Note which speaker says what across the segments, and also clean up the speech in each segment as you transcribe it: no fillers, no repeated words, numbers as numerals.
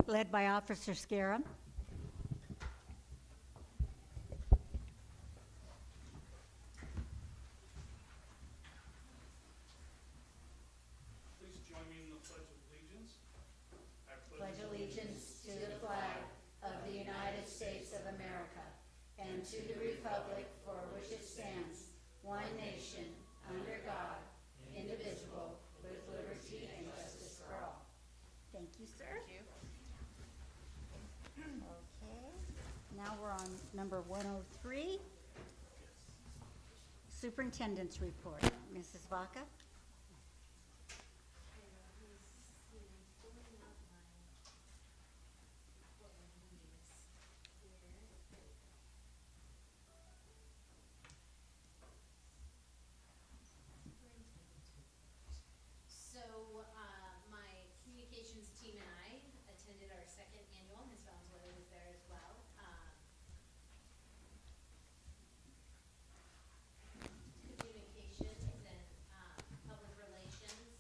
Speaker 1: led by Officer Scarum.
Speaker 2: Please join me in the Pledge of Allegiance. I
Speaker 3: Pledge allegiance to the flag of the United States of America and to the republic for which it stands, one nation, under God, indivisible, with liberty and justice for all.
Speaker 1: Thank you, sir. Okay, now we're on number 103. Superintendent's report. Mrs. Vaca?
Speaker 4: My communications team and I attended our second annual. Ms. Valenzuela was there as well. Communications and public relations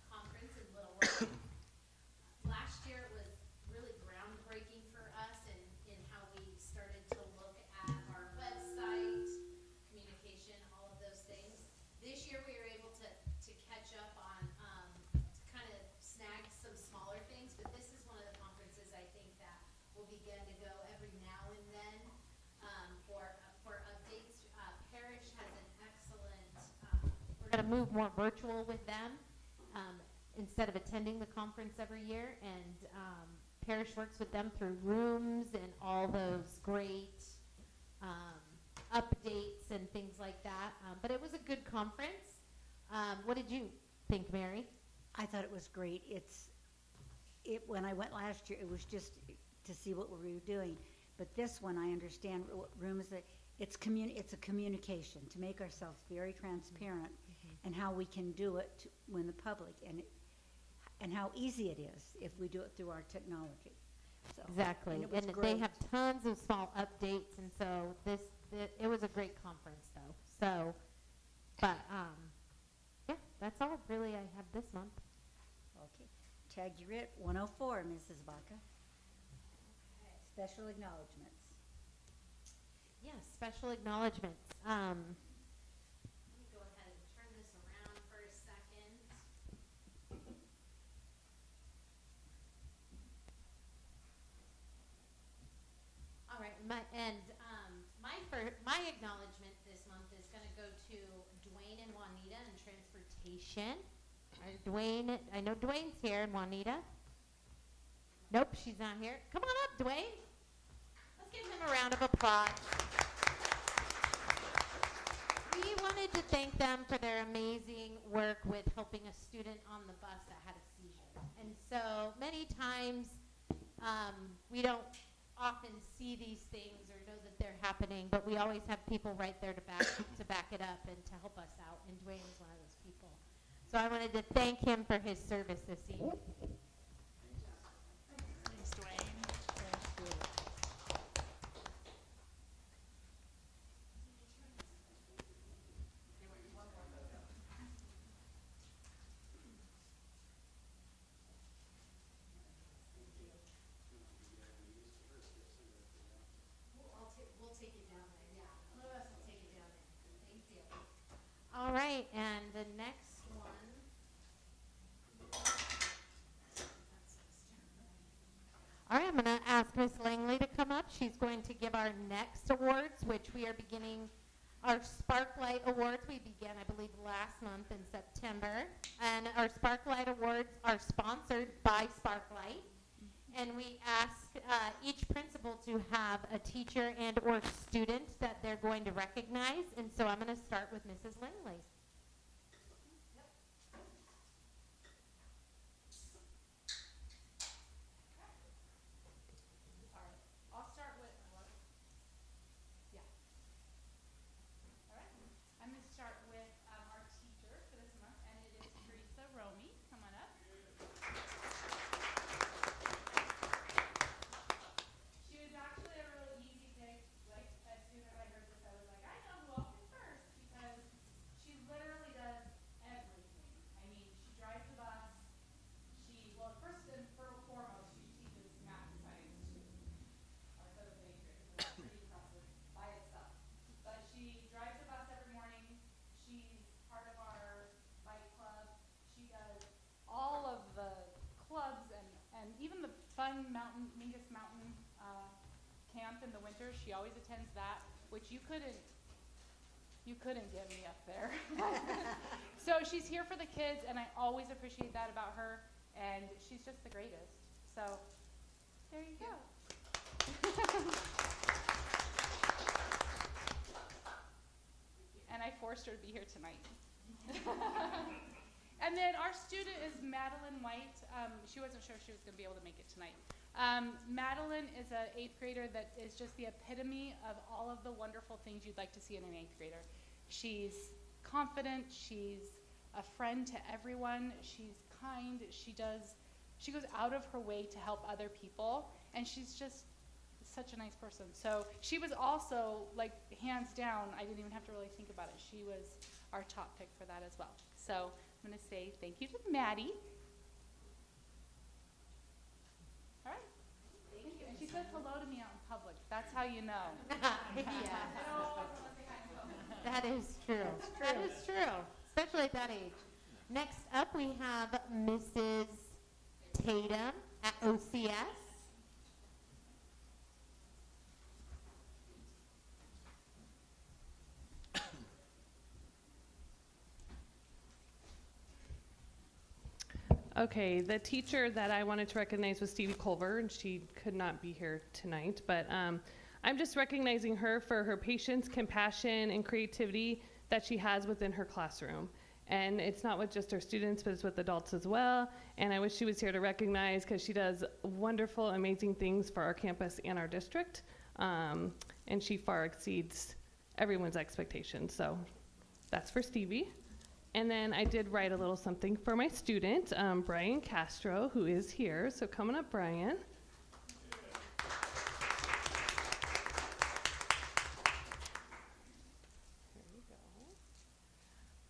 Speaker 4: conference in Little Rock. Last year it was really groundbreaking for us in how we started to look at our website, communication, all of those things. This year we were able to catch up on, to kind of snag some smaller things, but this is one of the conferences I think that will begin to go every now and then for updates. Parrish has an excellent, we're going to move more virtual with them instead of attending the conference every year, and Parrish works with them through rooms and all those great updates and things like that. But it was a good conference. What did you think, Mary?
Speaker 1: I thought it was great. When I went last year, it was just to see what we were doing. But this one, I understand what room is it. It's a communication to make ourselves very transparent and how we can do it when the public and how easy it is if we do it through our technology. So,
Speaker 4: Exactly,
Speaker 1: and it was
Speaker 4: and
Speaker 1: great.
Speaker 4: they have tons of small updates, and so it was a great conference, though. So, but yeah, that's all really I have this month.
Speaker 1: Okay. Tag you at 104, Mrs. Vaca. Special acknowledgements.
Speaker 4: Yes, special acknowledgements. Let me go ahead and turn this around for a second. All right, my acknowledgement this month is going to go to Dwayne and Juanita in transportation. Dwayne, I know Dwayne's here, and Juanita. Nope, she's not here. Come on up, Dwayne. Let's give him a round of applause. We wanted to thank them for their amazing work with helping a student on the bus that had a seizure. And so many times we don't often see these things or know that they're happening, but we always have people right there to back it up and to help us out, and Dwayne is one of those people. So I wanted to thank him for his service this evening.
Speaker 5: Thanks, Dwayne.
Speaker 1: Thank you.
Speaker 4: We'll take it down there, yeah. One of us will take it down there. Thank you. All right, and the next one. All right, I'm going to ask Miss Langley to come up. She's going to give our next awards, which we are beginning our Sparklight Awards. We began, I believe, last month in September. And our Sparklight Awards are sponsored by Sparklight. And we ask each principal to have a teacher and or student that they're going to recognize. And so I'm going to start with Mrs. Langley.
Speaker 5: I'll start with, yeah. All right, I'm going to start with our teacher for this month, and it is Teresa Romy. Come on up. She was actually a really easy pick. Like, as soon as I heard this, I was like, I know who I'll pick first, because she's fun Mingus Mountain camp in the winter. She always attends that, which you couldn't get me up there. So she's here for the kids, and I always appreciate that about her, and she's just the greatest. So there you go. And I forced her to be here tonight. And then our student is Madeline White. She wasn't sure she was going to be able to make it tonight. Madeline is an 8th grader that is just the epitome of all of the wonderful things you'd like to see in an 8th grader. She's confident. She's a friend to everyone. She's kind. She goes out of her way to help other people, and she's just such a nice person. So she was also, like, hands down, I didn't even have to really think about it. She was our top pick for that as well. So I'm going to say thank you to Maddie. All right. Thank you. And she says hello to me out in public. That's how you know.
Speaker 3: That is true. That is true, especially at that age. Next up, we have Mrs. Tatum at OCS.
Speaker 6: Okay, the teacher that I wanted to recognize was Stevie Culver, and she could not be here tonight, but I'm just recognizing her for her patience, compassion, and creativity that she has within her classroom. And it's not with just her students, but it's with adults as well. And I wish she was here to recognize, because she does wonderful, amazing things for our campus and our district. And she far exceeds everyone's expectations. So that's for Stevie. And then I did write a little something for my student, Brian Castro, who is here. So coming up, Brian.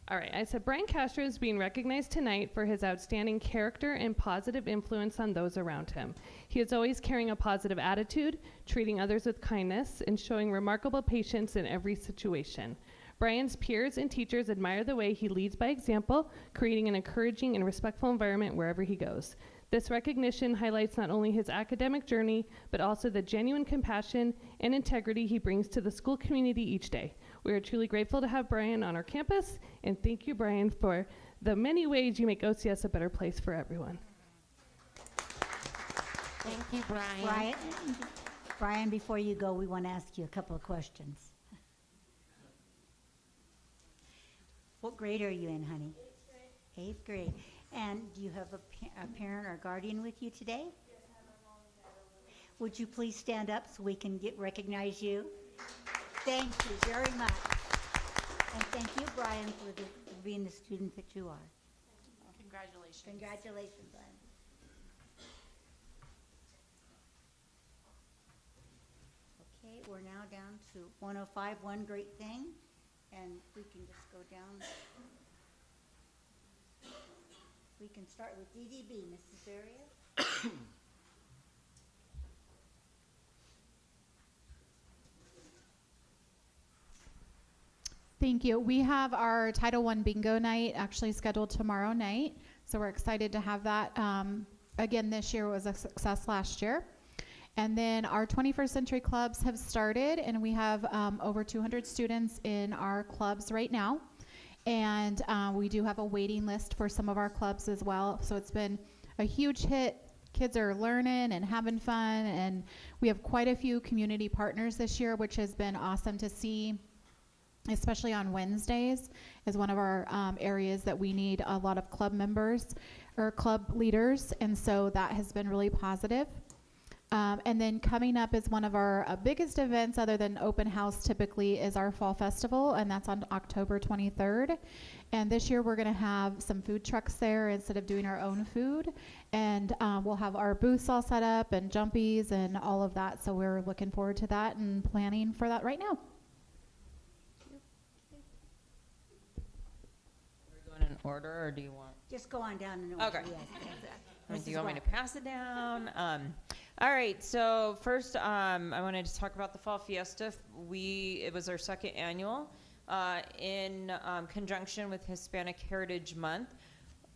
Speaker 6: All right, I said Brian Castro is being recognized tonight for his outstanding character and positive influence on those around him. He is always carrying a positive attitude, treating others with kindness, and showing remarkable patience in every situation. Brian's peers and teachers admire the way he leads by example, creating an encouraging and respectful environment wherever he goes. This recognition highlights not only his academic journey, but also the genuine compassion and integrity he brings to the school community each day. We are truly grateful to have Brian on our campus, and thank you, Brian, for the many ways you make OCS a better place for everyone.
Speaker 3: Thank you, Brian.
Speaker 1: Brian, before you go, we want to ask you a couple of questions. What grade are you in, honey? 8th grade. And do you have a parent or guardian with you today?
Speaker 7: Yes, I have my mom and dad over there.
Speaker 1: Would you please stand up so we can recognize you? Thank you very much. And thank you, Brian, for being the student that you are.
Speaker 5: Congratulations.
Speaker 1: Congratulations, Brian. Okay, we're now down to 105, One Great Thing, and we can just go down. We can start with DDB, Mrs. Barrios.
Speaker 8: Thank you. We have our Title I bingo night actually scheduled tomorrow night, so we're excited to have that. Again, this year was a success last year. And then our 21st Century Clubs have started, and we have over 200 students in our clubs right now. And we do have a waiting list for some of our clubs as well. So it's been a huge hit. Kids are learning and having fun, and we have quite a few community partners this year, which has been awesome to see. Especially on Wednesdays is one of our areas that we need a lot of club members or club leaders, and so that has been really positive. And then coming up is one of our biggest events, other than open house typically, is our fall festival, and that's on October 23rd. And this year we're going to have some food trucks there instead of doing our own food, and we'll have our booths all set up and jumpies and all of that, so we're looking forward to that and planning for that right now.
Speaker 9: In order, or do you want?
Speaker 1: Just go on down and over.
Speaker 9: Okay.
Speaker 1: Yes,
Speaker 9: Do you
Speaker 1: Mrs.
Speaker 9: want me to
Speaker 1: Black.
Speaker 9: pass it down? All right. So first, I wanted to talk about the Fall Fiesta. It was our second annual in conjunction with Hispanic Heritage Month.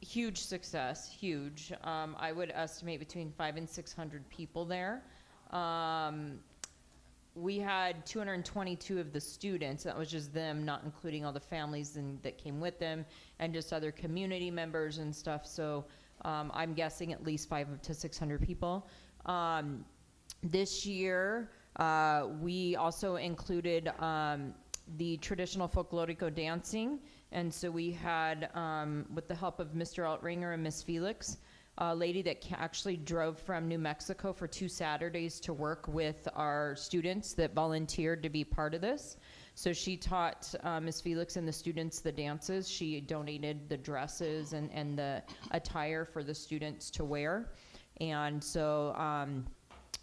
Speaker 9: huge success, huge. I would estimate between 500 and 600 people there. We had 222 of the students. That was just them, not including all the families that came with them, and just other community members and stuff. So I'm guessing at least 500 to 600 people. This year, we also included the traditional folklorico dancing. And so we had, with the help of Mr. Altringer and Miss Felix, a lady that actually drove from New Mexico for 2 Saturdays to work with our students that volunteered to be part of this. So she taught Miss Felix and the students the dances. She donated the dresses and the attire for the students to wear. And so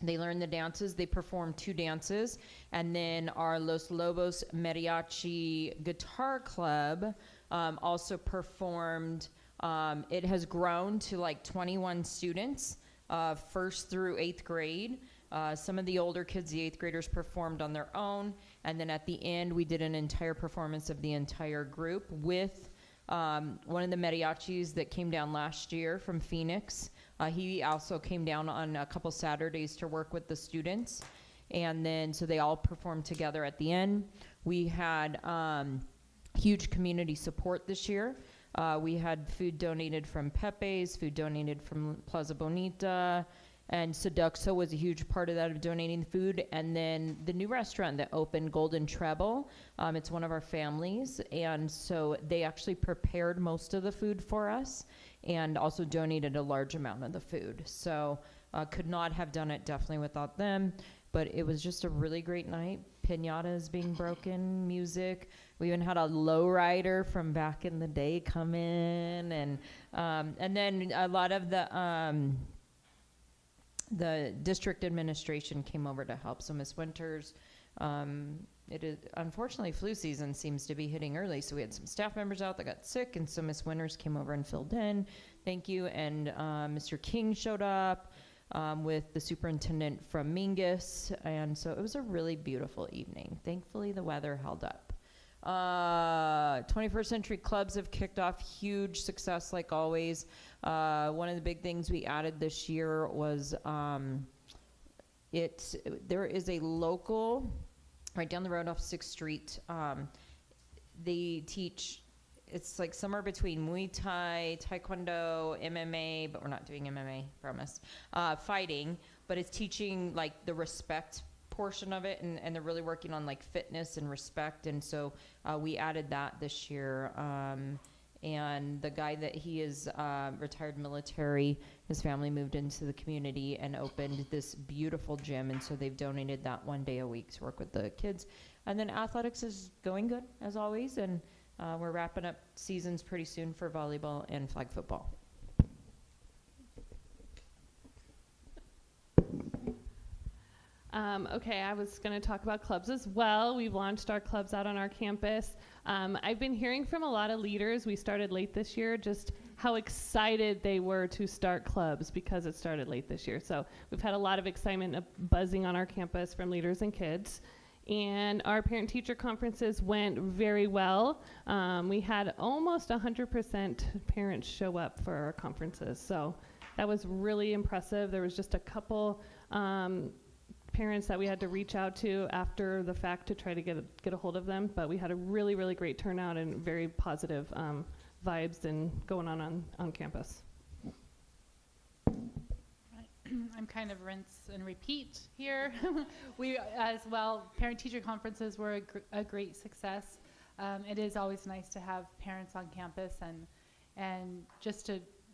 Speaker 9: they learned the dances. They performed 2 dances. And then our Los Lobos Mariachi Guitar Club also performed. It has grown to like 21 students, 1st through 8th grade. Some of the older kids, the 8th graders, performed on their own. And then at the end, we did an entire performance of the entire group with one of the mariachis that came down last year from Phoenix. He also came down on a couple Saturdays to work with the students. And then, so they all performed together at the end. We had huge community support this year. We had food donated from Pepe's, food donated from Plaza Bonita, and Seduxo was a huge part of that, of donating food. And then the new restaurant that opened, Golden Treble, it's one of our families, and so they actually prepared most of the food for us and also donated a large amount of the food. So could not have done it definitely without them, but it was just a really great night. Piñatas being broken, music. We even had a lowrider from back in the day come in, and then a lot of the district administration came over to help. So Miss Winters, it is unfortunately flu season seems to be hitting early, so we had some staff members out that got sick, and so Miss Winters came over and filled in. Thank you. And Mr. King showed up with the superintendent from Mingus, and so it was a really beautiful evening. Thankfully, the weather held up. 21st Century Clubs have kicked off, huge success like always. One of the big things we added this year was there is a local right down the road off 6th Street. They teach, it's like somewhere between Muay Thai, Taekwondo, MMA, but we're not doing MMA, promise, fighting, but it's teaching like the respect portion of it, and they're really working on like fitness and respect, and so we added that this year. And the guy that he is retired military, his family moved into the community and opened this beautiful gym, and so they've donated that 1 day a week to work with the kids. And then athletics is going good as always, and we're wrapping up seasons pretty soon for volleyball and flag football.
Speaker 6: Okay, I was going to talk about clubs as well. We've launched our clubs out on our campus. I've been hearing from a lot of leaders, we started late this year, just how excited they were to start clubs because it started late this year. So we've had a lot of excitement buzzing on our campus from leaders and kids. And our parent-teacher conferences went very well. We had almost 100% parents show up for our conferences. So that was really impressive. There was just a couple parents that we had to reach out to after the fact to try to get a hold of them, but we had a really, really great turnout and very positive vibes and going on campus.
Speaker 5: I'm kind of rinse and repeat here. We as well, parent-teacher conferences were a great success. It is always nice to have parents on campus, and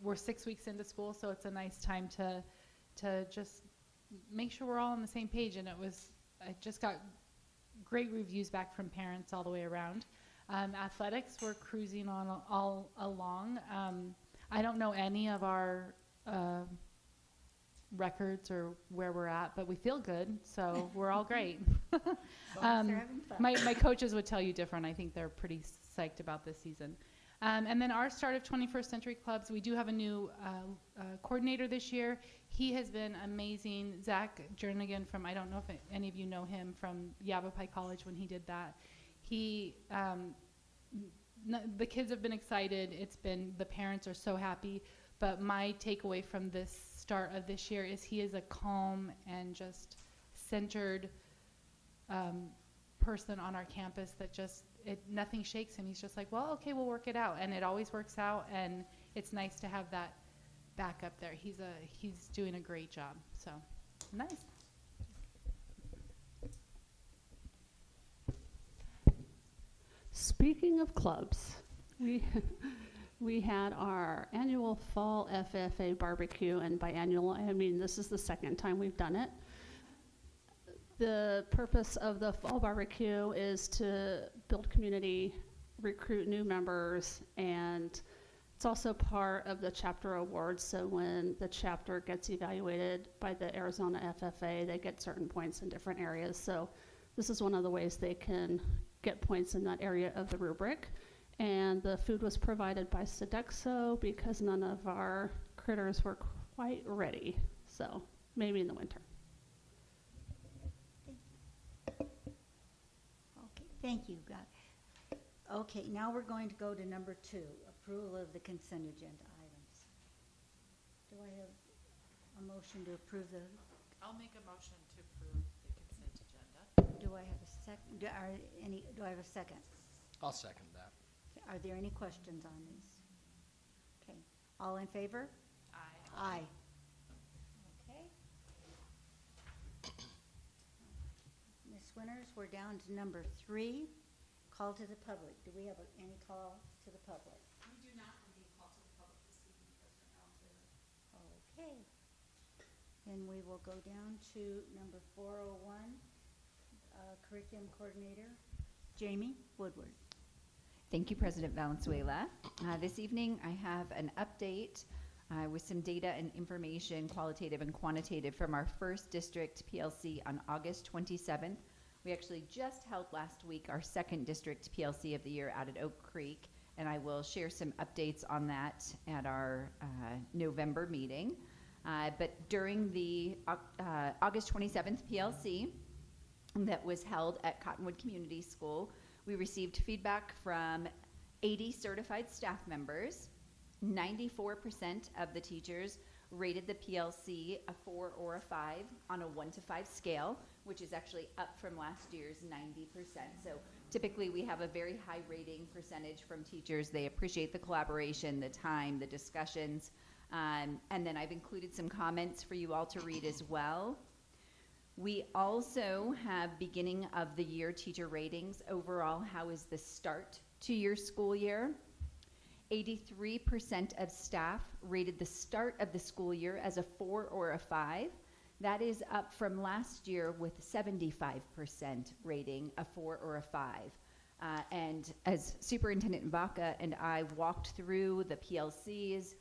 Speaker 5: we're 6 weeks into school, so it's a nice time to just make sure we're all on the same page. And I just got great reviews back from parents all the way around. Athletics were cruising on all along. I don't know any of our records or where we're at, but we feel good, so we're all great.
Speaker 1: As long as they're having fun.
Speaker 5: My coaches would tell you different. I think they're pretty psyched about this season. And then our start of 21st Century Clubs, we do have a new coordinator this year. He has been amazing. Zach Jernigan from, I don't know if any of you know him, from Yavapai College when he did that. He the kids have been excited. The parents are so happy. But my takeaway from this start of this year is he is a calm and just centered person on our campus that nothing shakes him. He's just like, well, okay, we'll work it out. And it always works out. And it's nice to have that back up there. He's doing a great job. So nice.
Speaker 10: Speaking of clubs, we had our annual fall FFA barbecue, and by annual, I mean this is the second time we've done it. The purpose of the fall barbecue is to build community, recruit new members, and it's also part of the chapter awards. So when the chapter gets evaluated by the Arizona FFA, they get certain points in different areas. So this is one of the ways they can get points in that area of the rubric. And the food was provided by Sodexo because none of our critters were quite ready. So maybe in the winter.
Speaker 1: Okay, thank you. Okay, now we're going to go to number 2, approval of the consent agenda items. Do I have a motion to approve the,
Speaker 11: I'll make a motion to approve the consent agenda.
Speaker 1: do I have a second? Do I have a second?
Speaker 12: I'll second that.
Speaker 1: Are there any questions on these? Okay, all in favor?
Speaker 11: Aye.
Speaker 1: Aye. Okay. Ms. Winters, we're down to number 3, call to the public. Do we have any call to the public?
Speaker 4: We do not have any call to the public this evening, President Valenzuela.
Speaker 1: Okay. Then we will go down to number 401, curriculum coordinator, Jamie Woodward.
Speaker 13: Thank you, President Valenzuela. This evening, I have an update with some data and information, qualitative and quantitative, from our first district PLC on August 27th. We actually just held last week our second district PLC of the year out at Oak Creek, and I will share some updates on that at our November meeting. But during the August 27th PLC that was held at Cottonwood Community School, we received feedback from 80 certified staff members. 94% of the teachers rated the PLC a 4 or a 5 on a 1 to 5 scale, which is actually up from last year's 90%. So typically we have a very high rating percentage from teachers. They appreciate the collaboration, the time, the discussions. And then I've included some comments for you all to read as well. We also have beginning of the year teacher ratings. Overall, how is the start to your school year? 83% of staff rated the start of the school year as a 4 or a 5. That is up from last year with 75% rating a 4 or a 5. And as Superintendent Vaca and I walked through the PLCs,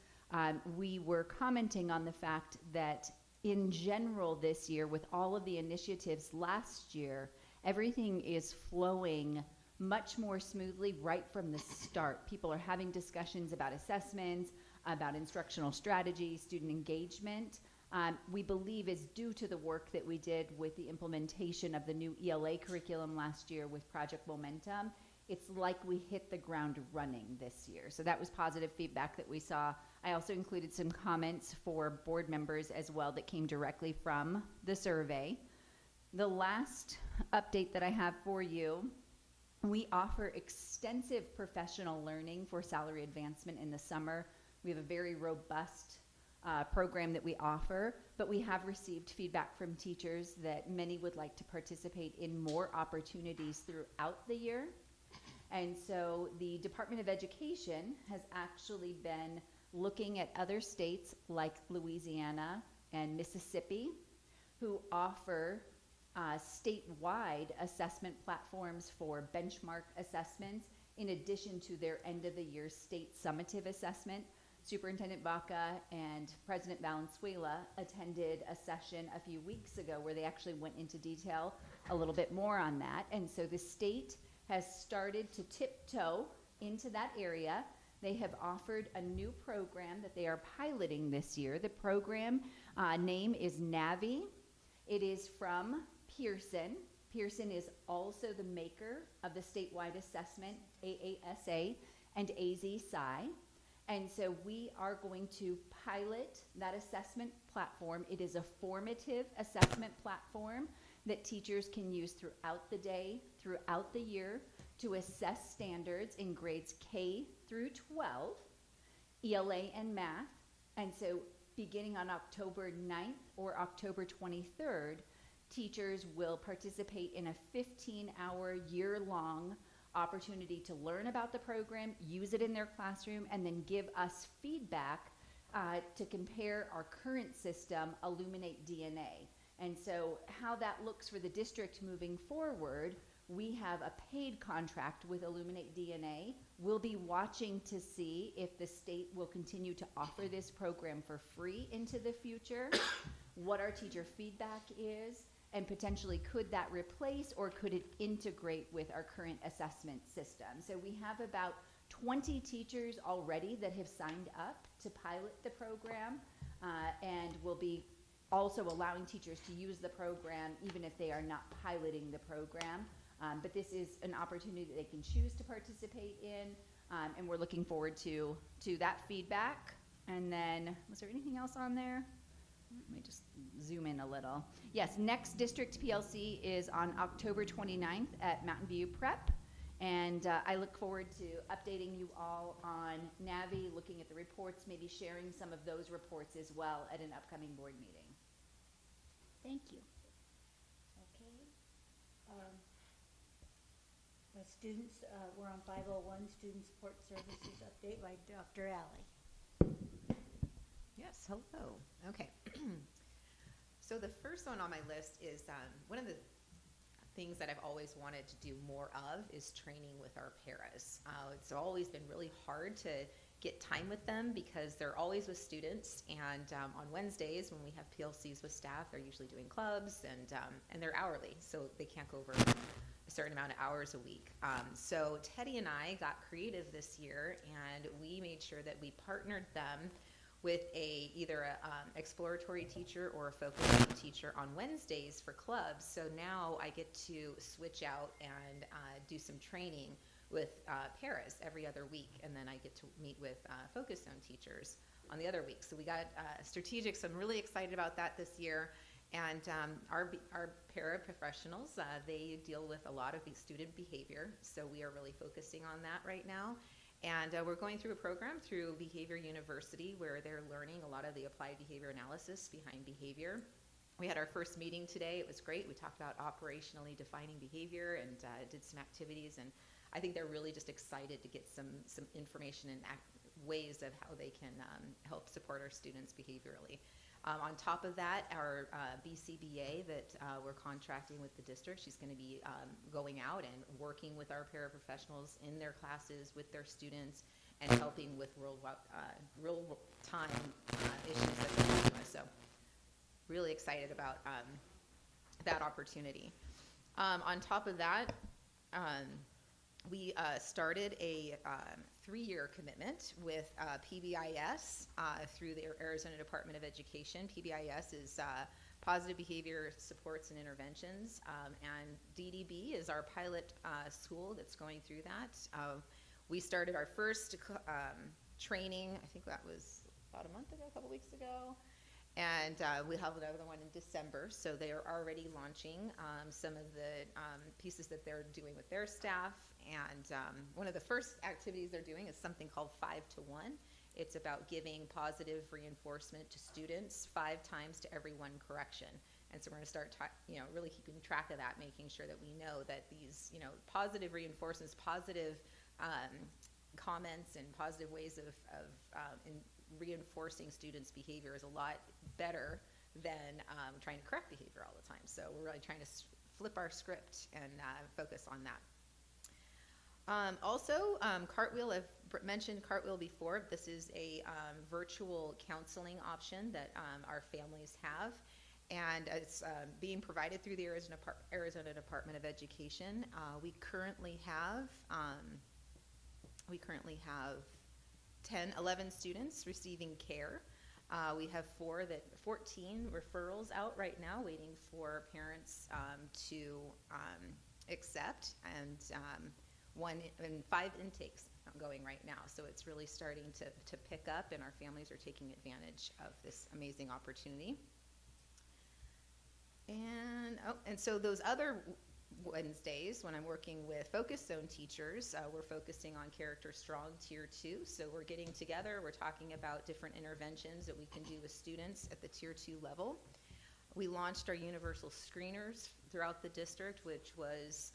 Speaker 13: we were commenting on the fact that in general this year, with all of the initiatives last year, everything is flowing much more smoothly right from the start. People are having discussions about assessments, about instructional strategy, student engagement. We believe is due to the work that we did with the implementation of the new ELA curriculum last year with Project Momentum. It's like we hit the ground running this year. So that was positive feedback that we saw. I also included some comments for board members as well that came directly from the survey. The last update that I have for you, we offer extensive professional learning for salary advancement in the summer. We have a very robust program that we offer, but we have received feedback from teachers that many would like to participate in more opportunities throughout the year. And so the Department of Education has actually been looking at other states like Louisiana and Mississippi who offer statewide assessment platforms for benchmark assessments in addition to their end of the year state summative assessment. Superintendent Vaca and President Valenzuela attended a session a few weeks ago where they actually went into detail a little bit more on that. And so the state has started to tiptoe into that area. They have offered a new program that they are piloting this year. The program name is NAVI. It is from Pearson. Pearson is also the maker of the statewide assessment, AASA. and AZ-SCI. And so we are going to pilot that assessment platform. It is a formative assessment platform that teachers can use throughout the day, throughout the year, to assess standards in grades K through 12, ELA and math. And so beginning on October 9th or October 23rd, teachers will participate in a 15-hour, year-long opportunity to learn about the program, use it in their classroom, and then give us feedback to compare our current system, Illuminate DNA. And so how that looks for the district moving forward, we have a paid contract with Illuminate DNA. We'll be watching to see if the state will continue to offer this program for free into the future, what our teacher feedback is, and potentially could that replace or could it integrate with our current assessment system. So we have about 20 teachers already that have signed up to pilot the program, and we'll be also allowing teachers to use the program even if they are not piloting the program. But this is an opportunity that they can choose to participate in, and we're looking forward to that feedback. And then, was there anything else on there? Let me just zoom in a little. Yes, next district PLC is on October 29th at Mountain View Prep. And I look forward to updating you all on NAVI, looking at the reports, maybe sharing some of those reports as well at an upcoming board meeting.
Speaker 1: Thank you. Okay. The students, we're on 501, Student Support Services update by Dr. Alley.
Speaker 12: Yes, hello. Okay. So the first one on my list is one of the things that I've always wanted to do more of is training with our paras. It's always been really hard to get time with them because they're always with students, and on Wednesdays when we have PLCs with staff, they're usually doing clubs, and they're hourly, so they can't go over a certain amount of hours a week. So Teddy and I got creative this year, and we made sure that we partnered them with either a exploratory teacher or a focus teacher on Wednesdays for clubs. So now I get to switch out and do some training with paras every other week, and then I get to meet with focus zone teachers on the other week. So we got strategic, so I'm really excited about that this year. And our paraprofessionals, they deal with a lot of student behavior, so we are really focusing on that right now. And we're going through a program through Behavior University where they're learning a lot of the applied behavior analysis behind behavior. We had our first meeting today. It was great. We talked about operationally defining behavior and did some activities. And I think they're really just excited to get some information and ways of how they can help support our students behaviorally. On top of that, our BCBA that we're contracting with the district, she's going to be going out and working with our paraprofessionals in their classes with their students and helping with real-time issues that they're dealing with. So really excited about that opportunity. On top of that, we started a 3-year commitment with PBIS through the Arizona Department of Education. PBIS is Positive Behavior Supports and Interventions, and DDB is our pilot school that's going through that. We started our first training, I think that was about a month ago, a couple weeks ago, and we have another one in December, so they are already launching some of the pieces that they're doing with their staff. And one of the first activities they're doing is something called 5 to 1. It's about giving positive reinforcement to students 5 times to every 1 correction. And so we're going to start really keeping track of that, making sure that we know that these positive reinforcements, positive comments, and positive ways of reinforcing students' behavior is a lot better than trying to correct behavior all the time. So we're really trying to flip our script and focus on that. Also, Cartwheel, I've mentioned Cartwheel before. This is a virtual counseling option that our families have, and it's being provided through the Arizona Department of Education. We currently have 11 students receiving care. We have 14 referrals out right now waiting for parents to accept, and 5 intakes going right now. So it's really starting to pick up, and our families are taking advantage of this amazing opportunity. And so those other Wednesdays, when I'm working with Focus Zone teachers, we're focusing on Character Strong Tier 2. So we're getting together, we're talking about different interventions that we can do with students at the Tier 2 level. We launched our universal screeners throughout the district, which was,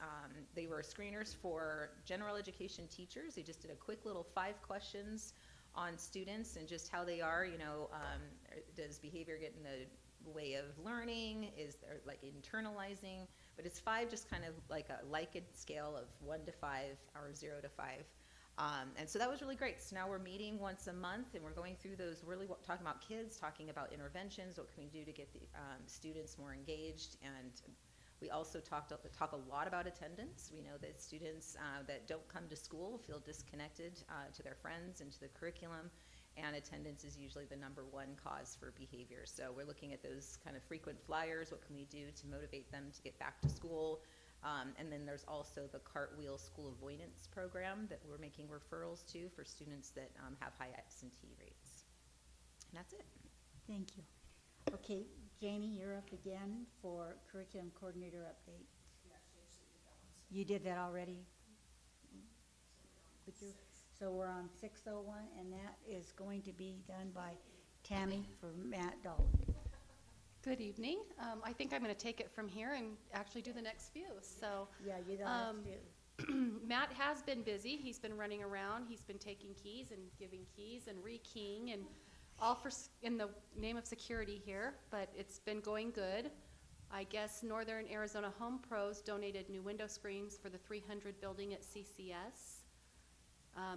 Speaker 12: they were screeners for general education teachers. They just did a quick little 5 questions on students and just how they are, does behavior get in the way of learning, is there like internalizing, but it's 5, just kind of like a Likert scale of 1 to 5 or 0 to 5. And so that was really great. So now we're meeting once a month, and we're going through those, really talking about kids, talking about interventions, what can we do to get the students more engaged. And we also talk a lot about attendance. We know that students that don't come to school feel disconnected to their friends and to the curriculum, and attendance is usually the #1 cause for behavior. So we're looking at those kind of frequent flyers. What can we do to motivate them to get back to school? And then there's also the Cartwheel School Avoidance Program that we're making referrals to for students that have high absentee rates. And that's it.
Speaker 1: Thank you. Okay, Jamie, you're up again for curriculum coordinator update. You did that already? So we're on 601, and that is going to be done by Tammy for Matt Dahl.
Speaker 14: Good evening. I think I'm going to take it from here and actually do the next few. So
Speaker 1: Yeah, you don't have to.
Speaker 14: Matt has been busy. He's been running around. He's been taking keys and giving keys and rekeying, and all in the name of security here, but it's been going good. I guess Northern Arizona Home Pros donated new window screens for the 300 building at CCS.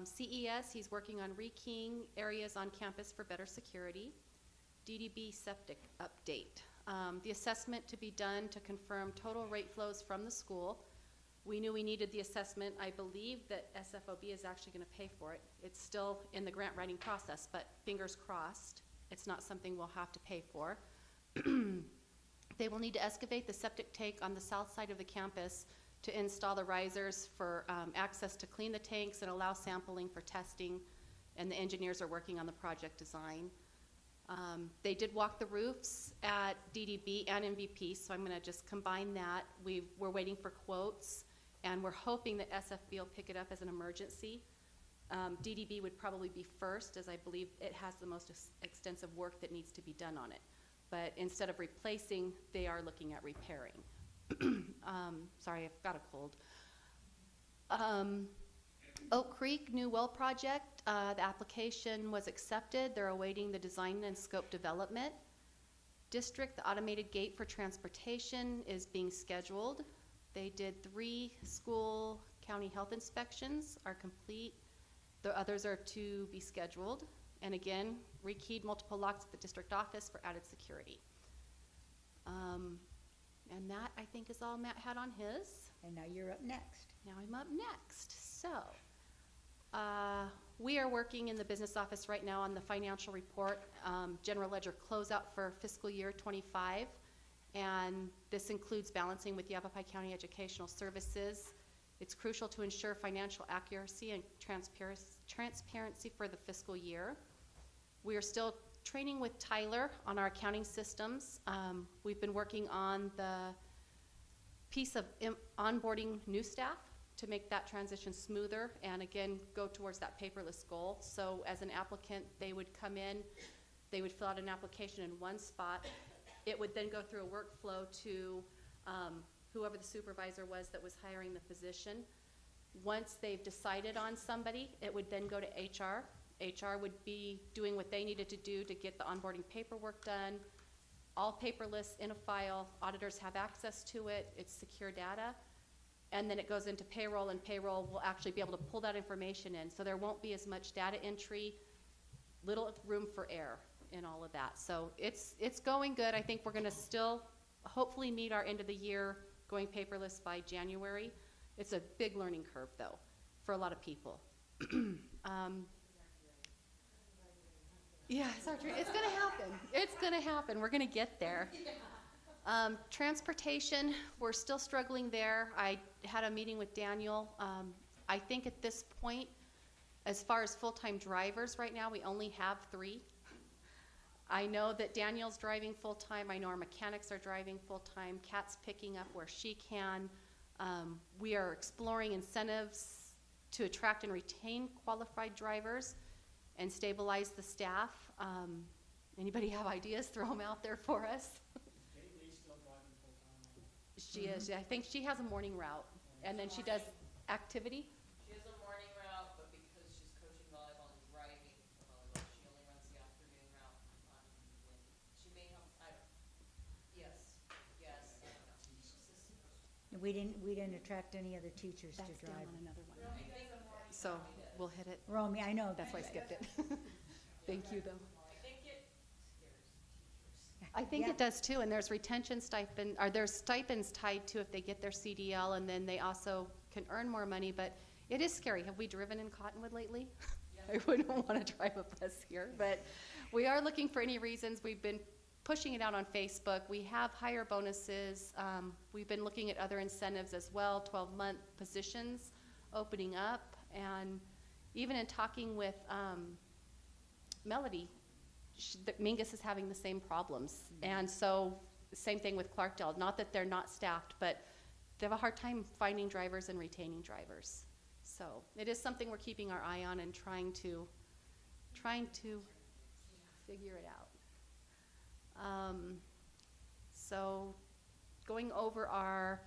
Speaker 14: CES, he's working on rekeying areas on campus for better security. DDB septic update. The assessment to be done to confirm total rate flows from the school. We knew we needed the assessment. I believe that SFOB is actually going to pay for it. It's still in the grant writing process, but fingers crossed, it's not something we'll have to pay for. They will need to excavate the septic tank on the south side of the campus to install the risers for access to clean the tanks and allow sampling for testing, and the engineers are working on the project design. They did walk the roofs at DDB and MVP, so I'm going to just combine that. We're waiting for quotes, and we're hoping that SFB will pick it up as an emergency. DDB would probably be first, as I believe it has the most extensive work that needs to be done on it. But instead of replacing, they are looking at repairing. Sorry, I've got a cold. Oak Creek new well project, the application was accepted. They're awaiting the design and scope development. District, the automated gate for transportation is being scheduled. They did 3 school county health inspections, are complete. The others are to be scheduled. And again, rekeyed multiple locks at the district office for added security. And that, I think, is all Matt had on his.
Speaker 1: And now you're up next.
Speaker 14: Now I'm up next. So, we are working in the business office right now on the financial report, general ledger closeout for fiscal year 25. And this includes balancing with Yavapai County Educational Services. It's crucial to ensure financial accuracy and transparency for the fiscal year. We are still training with Tyler on our accounting systems. We've been working on the piece of onboarding new staff to make that transition smoother and again go towards that paperless goal. So as an applicant, they would come in, they would fill out an application in one spot. It would then go through a workflow to whoever the supervisor was that was hiring the position. Once they've decided on somebody, it would then go to HR. HR would be doing what they needed to do to get the onboarding paperwork done. All paperless in a file. Auditors have access to it. It's secure data. And then it goes into payroll, and payroll will actually be able to pull that information in. So there won't be as much data entry, little room for error in all of that. So it's going good. I think we're going to still hopefully meet our end of the year going paperless by January. It's a big learning curve, though, for a lot of people. Yeah, it's going to happen. It's going to happen. We're going to get there. Transportation, we're still struggling there. I had a meeting with Daniel. I think at this point, As far as full-time drivers, right now, we only have 3. I know that Danielle's driving full-time. I know our mechanics are driving full-time. Kat's picking up where she can. We are exploring incentives to attract and retain qualified drivers and stabilize the staff. Anybody have ideas? Throw them out there for us.
Speaker 2: They still driving full-time?
Speaker 14: She is. I think she has a morning route, and then she does activity.
Speaker 9: She has a morning route, but because she's coaching volleyball and driving for volleyball, she only runs the afternoon route on when she may have, I don't, yes, I don't know.
Speaker 1: We didn't attract any other teachers to
Speaker 14: That's down
Speaker 1: drive.
Speaker 14: on another one. So we'll hit it.
Speaker 1: Romy, I know.
Speaker 14: That's why I skipped it. Thank you, though.
Speaker 9: I think it scares teachers.
Speaker 14: I think
Speaker 1: Yeah.
Speaker 14: it does too, and there's retention stipend, or there's stipends tied to if they get their CDL, and then they also can earn more money, but it is scary. Have we driven in Cottonwood lately? I wouldn't want to drive a bus here, but we are looking for any reasons. We've been pushing it out on Facebook. We have higher bonuses. We've been looking at other incentives as well, 12-month positions opening up, and even in talking with Melody, Mingus is having the same problems. And so, same thing with Clarkdale. Not that they're not staffed, but they have a hard time finding drivers and retaining drivers. So it is something we're keeping our eye on and trying to figure it out. So going over our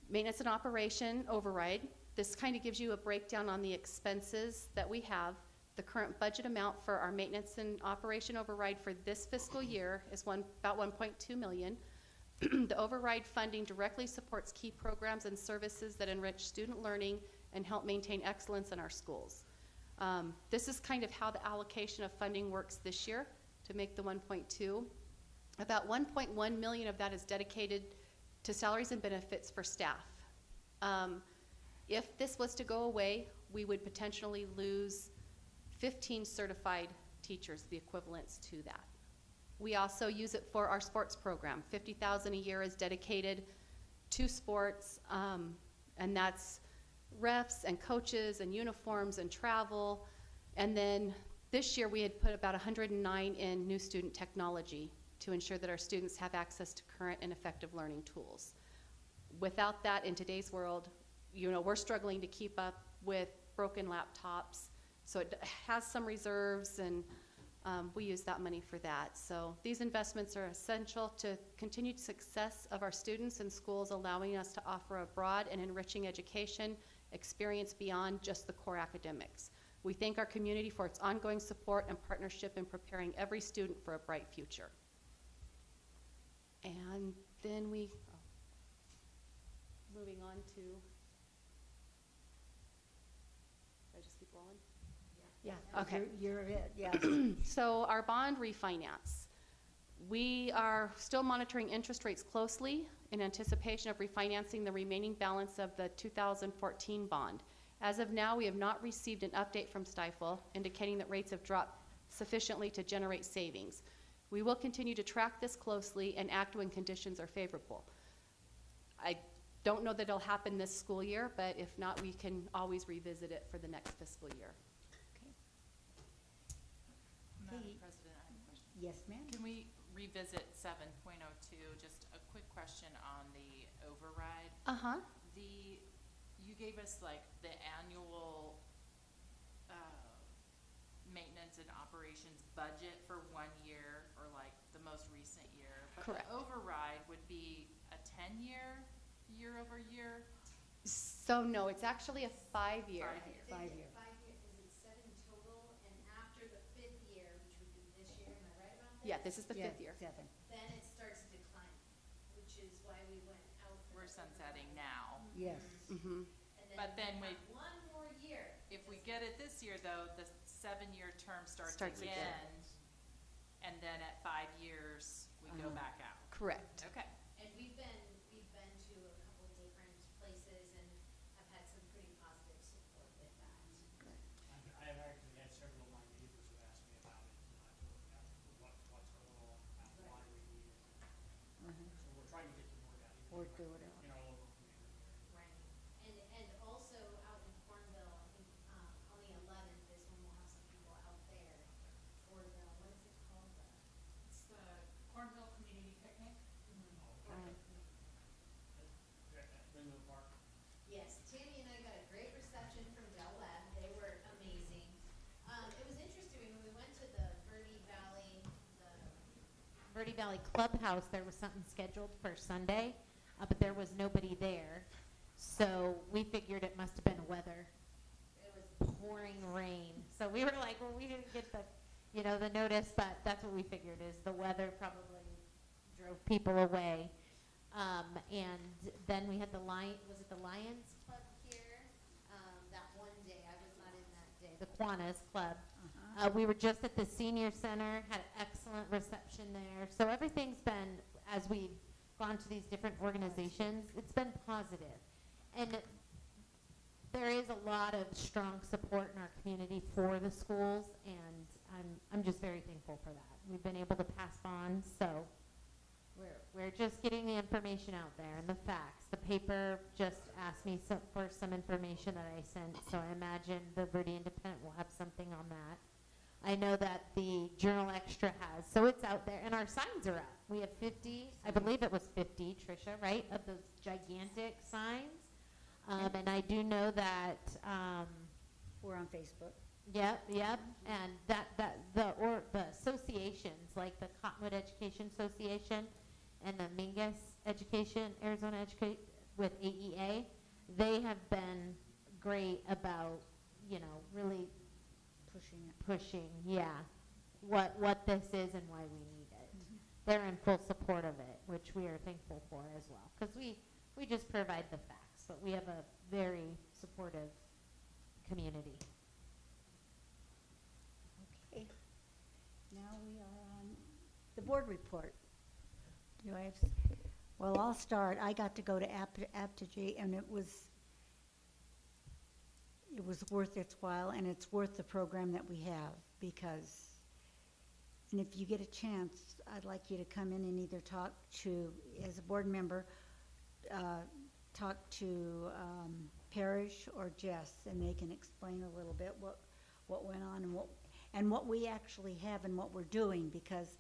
Speaker 14: maintenance and operation override, this kind of gives you a breakdown on the expenses that we have. The current budget amount for our maintenance and operation override for this fiscal year is about 1.2 million. The override funding directly supports key programs and services that enrich student learning and help maintain excellence in our schools. This is kind of how the allocation of funding works this year to make the 1.2. About 1.1 million of that is dedicated to salaries and benefits for staff. If this was to go away, we would potentially lose 15 certified teachers, the equivalents to that. We also use it for our sports program. $50,000 a year is dedicated to sports, and that's refs and coaches and uniforms and travel. And then this year we had put about 109 in new student technology to ensure that our students have access to current and effective learning tools. Without that, in today's world, we're struggling to keep up with broken laptops. So it has some reserves, and we use that money for that. So these investments are essential to continued success of our students and schools, allowing us to offer a broad and enriching education experience beyond just the core academics. We thank our community for its ongoing support and partnership in preparing every student for a bright future. And then moving on to, I just keep rolling?
Speaker 1: Yeah.
Speaker 14: Okay.
Speaker 1: You're it, yeah.
Speaker 14: So our bond refinance. We are still monitoring interest rates closely in anticipation of refinancing the remaining balance of the 2014 bond. As of now, we have not received an update from Stifel indicating that rates have dropped sufficiently to generate savings. We will continue to track this closely and act when conditions are favorable. I don't know that it'll happen this school year, but if not, we can always revisit it for the next fiscal year.
Speaker 11: Madam President, I have a question.
Speaker 1: Yes, ma'am.
Speaker 11: Can we revisit 7.02? Just a quick question on the override.
Speaker 14: Uh-huh.
Speaker 11: You gave us like the annual maintenance and operations budget for 1 year, or like the most recent year. But
Speaker 14: Correct.
Speaker 11: the override would be a 10-year, year over year?
Speaker 14: So no, it's actually a 5-year.
Speaker 1: 5 year.
Speaker 4: 5 years, is it 7 total, and after the 5th year, which would be this year, am I right about that?
Speaker 14: Yeah, this is the
Speaker 1: Yeah,
Speaker 14: 5th year.
Speaker 1: 7.
Speaker 4: Then it starts declining, which is why we went out for.
Speaker 11: We're sunsetting now.
Speaker 1: Yes.
Speaker 14: Mm-hmm.
Speaker 4: And
Speaker 11: But then
Speaker 4: we
Speaker 11: we,
Speaker 4: have 1 more year.
Speaker 11: if we get it this year though, the 7-year term starts
Speaker 14: Starts again.
Speaker 11: again. And then at 5 years, we go back out.
Speaker 14: Correct.
Speaker 11: Okay.
Speaker 4: And we've been to a couple different places and have had some pretty positive support with that.
Speaker 2: I have actually had several of my neighbors who asked me about it, and I told them what's going on, why we need it. So we're trying to get the word out.
Speaker 1: Or do it out.
Speaker 2: In our local community.
Speaker 4: Right. And also out in Cornville, I think, on the 11th,
Speaker 3: Verde Valley Clubhouse, there was something scheduled for Sunday, but there was nobody there. So we figured it must have been weather. It was pouring rain. So we were like, well, we didn't get the, you know, the notice, but that's what we figured is the weather probably drove people away. And then we had the was it the Lions Club here? That one day, I was not in that day, the Kiwanis Club. We were just at the senior center, had an excellent reception there. So everything's been, as we've gone to these different organizations, it's been positive. And there is a lot of strong support in our community for the schools, and I'm just very thankful for that. We've been able to pass on, so we're just getting the information out there and the facts. The paper just asked me for some information that I sent, so I imagine the Verde Independent will have something on that. I know that the Journal Extra has, so it's out there, and our signs are up. We have 50, I believe it was 50, Tricia, right, of those gigantic signs. And I do know that
Speaker 1: We're on Facebook.
Speaker 3: Yep, and the associations like the Cottonwood Education Association and the Mingus Education, Arizona Educate with AEA, they have been great about, you know, really pushing, what this is and why we need it. They're in full support of it, which we are thankful for as well, because we just provide the facts, but we have a very supportive community.
Speaker 1: Okay. Now we are on the board report. Do I have, well, I'll start. I got to go to Apogee, and it was worth its while, and it's worth the program that we have, because, and if you get a chance, I'd like you to come in and either talk to, as a board member, talk to Parrish or Jess, and they can explain a little bit what went on and what we actually have and what we're doing, because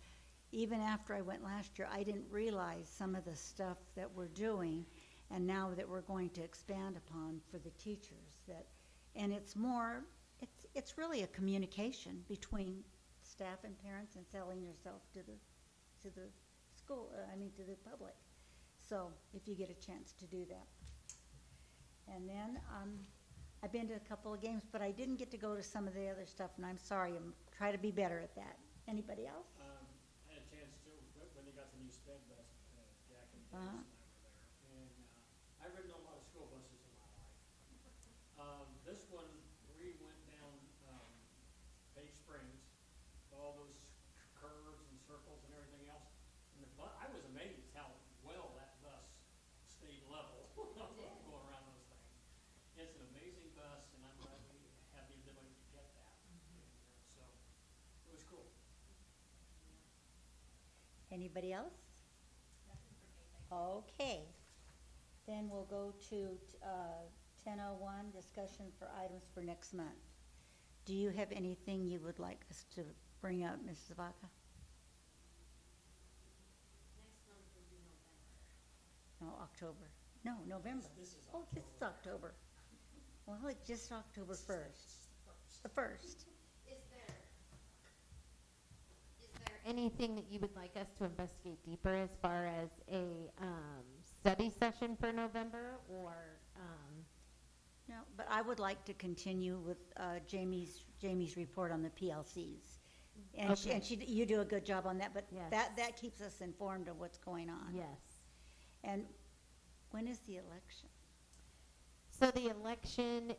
Speaker 1: even after I went last year, I didn't realize some of the stuff that we're doing, and now that we're going to expand upon for the teachers, and it's really a communication between staff and parents and selling yourself to the school, to the public. So if you get a chance to do that. And then I've been to a couple of games, but I didn't get to go to some of the other stuff, and I'm sorry. I'm trying to be better at that. Anybody else?
Speaker 2: I had a chance to, when they got the new sped bus, Jack and Dennis and I were there. And I've ridden on a lot of school buses in my life. This one, we went down Bay Springs, all those curves and circles and everything else. And I was amazed how well that bus stayed level going around those things. It's an amazing bus, and I'm glad we have the ability to get that. So it was cool.
Speaker 1: Anybody else? Okay. Then we'll go to 10:01, discussion for items for next month. Do you have anything you would like us to bring up, Mrs. Vaca?
Speaker 4: Next month will be November.
Speaker 1: No, October. No, November.
Speaker 2: This is
Speaker 1: Oh, this is October. Well, it's just October 1st. The 1st.
Speaker 4: Is there
Speaker 3: Anything that you would like us to investigate deeper as far as a study session for November, or
Speaker 1: No, but I would like to continue with Jamie's report on the PLCs. And
Speaker 3: Okay.
Speaker 1: you do a good job on that, but
Speaker 3: Yes.
Speaker 1: that keeps us informed of what's going on.
Speaker 3: yes.
Speaker 1: And when is the election?
Speaker 3: So the election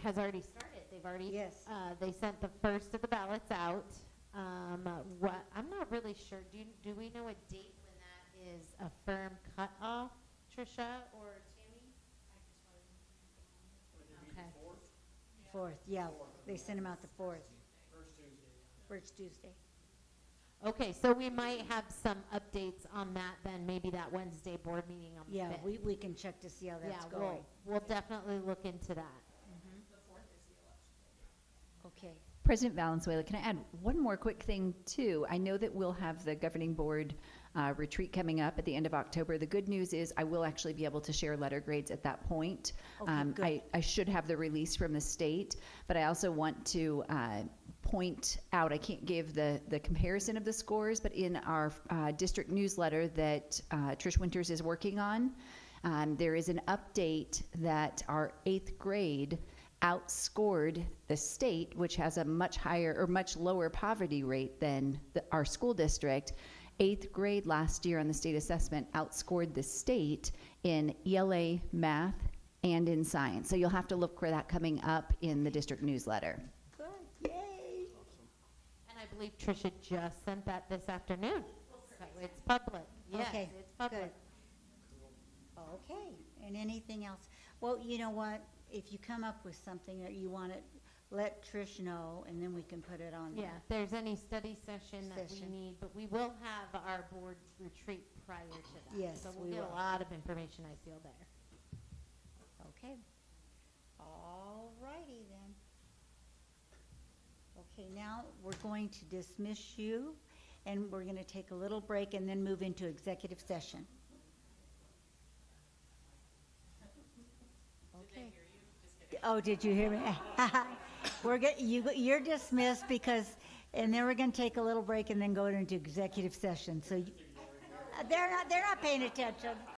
Speaker 3: has already started. They've already
Speaker 1: Yes.
Speaker 3: They sent the first of the ballots out. I'm not really sure. Do we know a date when that is a firm cutoff, Tricia or Tammy?
Speaker 2: Would it be
Speaker 3: Okay.
Speaker 2: the 4th?
Speaker 1: 4th, yeah. They sent them out the 4th,
Speaker 2: First Tuesday.
Speaker 1: first Tuesday.
Speaker 3: Okay, so we might have some updates on that then, maybe that Wednesday board meeting on the 5th.
Speaker 1: Yeah, we can check to see how that's
Speaker 3: Yeah,
Speaker 1: going.
Speaker 3: we'll definitely look into that.
Speaker 1: Okay.
Speaker 13: President Valenzuela, can I add one more quick thing too? I know that we'll have the governing board retreat coming up at the end of October. The good news is I will actually be able to share letter grades at that point.
Speaker 1: Okay, good.
Speaker 13: I should have the release from the state, but I also want to point out, I can't give the comparison of the scores, but in our district newsletter that Trish Winters is working on, there is an update that our 8th grade outscored the state, which has a much higher or much lower poverty rate than our school district. 8th grade last year on the state assessment outscored the state in ELA, math, and in science. So you'll have to look for that coming up in the district newsletter.
Speaker 1: Good, yay.
Speaker 3: And I believe Tricia just sent that this afternoon. So it's public. Yes,
Speaker 1: Okay,
Speaker 3: it's public.
Speaker 1: Okay, and anything else? Well, you know what? If you come up with something that you want to, let Trish know, and then we can put it on
Speaker 3: Yeah,
Speaker 1: there.
Speaker 3: if there's any study session that we
Speaker 1: Session.
Speaker 3: need, but we will have our board retreat prior to that.
Speaker 1: Yes,
Speaker 3: So
Speaker 1: we
Speaker 3: we'll get
Speaker 1: will.
Speaker 3: a lot of information, I feel, there.
Speaker 1: Okay. All righty then. Okay, now we're going to dismiss you, and we're going to take a little break and then move into executive session. Okay. Oh, did you hear me? You're dismissed because, and then we're going to take a little break and then go into executive session. So they're not paying attention.